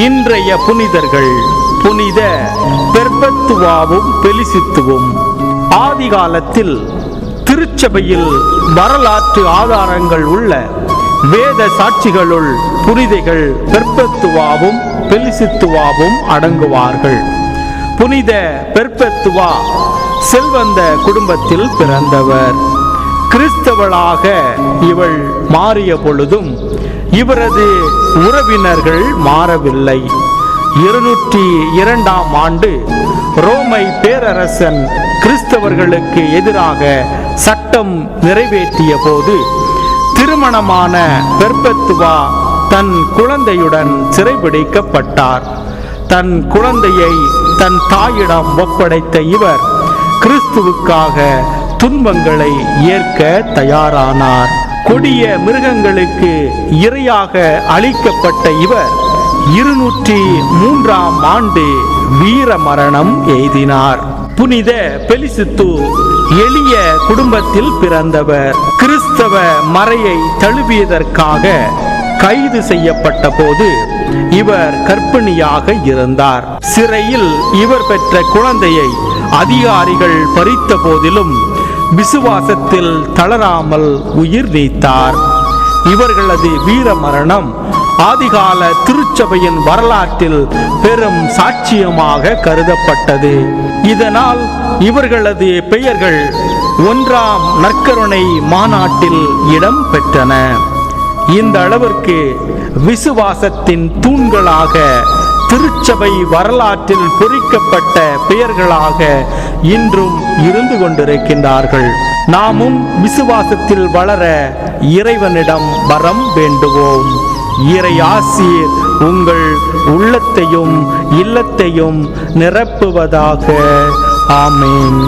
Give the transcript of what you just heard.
இன்றைய புனிதர்கள் புனித பெர்பத்துவாவும் பெலிசித்துவும். ஆதி காலத்தில் திருச்சபையில் வரலாற்று ஆதாரங்கள் உள்ள வேத சாட்சிகளுள் புனிதைகள் பெர்பத்துவாவும் பெலிசித்துவாவும் அடங்குவார்கள். புனித பெர்பத்துவா செல்வந்த குடும்பத்தில் பிறந்தவர். கிறிஸ்தவளாக இவள் மாறிய பொழுதும் இவரது உறவினர்கள் மாறவில்லை. 202ஆம் ஆண்டு ரோமை பேரரசன் கிறிஸ்தவர்களுக்கு எதிராக சட்டம் நிறைவேற்றிய போது திருமணமான பெர்பத்துவா தன் குழந்தையுடன் சிறைபிடிக்கப்பட்டார். தன் குழந்தையை தன் தாயிடம் ஒப்படைத்த இவர் கிறிஸ்துவுக்காக துன்பங்களை ஏற்க தயாரானார். கொடிய மிருகங்களுக்கு இரையாக அளிக்கப்பட்ட இவர் 203ஆம் ஆண்டு வீர மரணம் எய்தினார். புனித பெலிசித்து எளிய குடும்பத்தில் பிறந்தவர். கிறிஸ்தவ மறையை தழுவியதற்காக கைது செய்யப்பட்ட போது இவர் கர்ப்பிணியாக இருந்தார். சிறையில் இவர் பெற்ற குழந்தையை அதிகாரிகள் பறித்த போதிலும் விசுவாசத்தில் தளராமல் உயிர் நீத்தார். இவர்களது வீர மரணம் ஆதிகால திருச்சபையின் வரலாற்றில் பெரும் சாட்சியமாக கருதப்பட்டது. இதனால் இவர்களது பெயர்கள் 1ஆம் நற்கருணை மாநாட்டில் இடம் பெற்றன. இந்த அளவிற்கு விசுவாசத்தின் தூண்களாக திருச்சபை வரலாற்றில் பொறிக்கப்பட்ட பெயர்களாக இன்றும் இருந்து கொண்டிருக்கின்றார்கள். நாமும் விசுவாசத்தில் வளர இறைவனிடம் வரம் வேண்டுவோம். இறை ஆசீர் உங்கள் உள்ளத்தையும் இல்லத்தையும் நிரப்புவதாக. ஆமென்.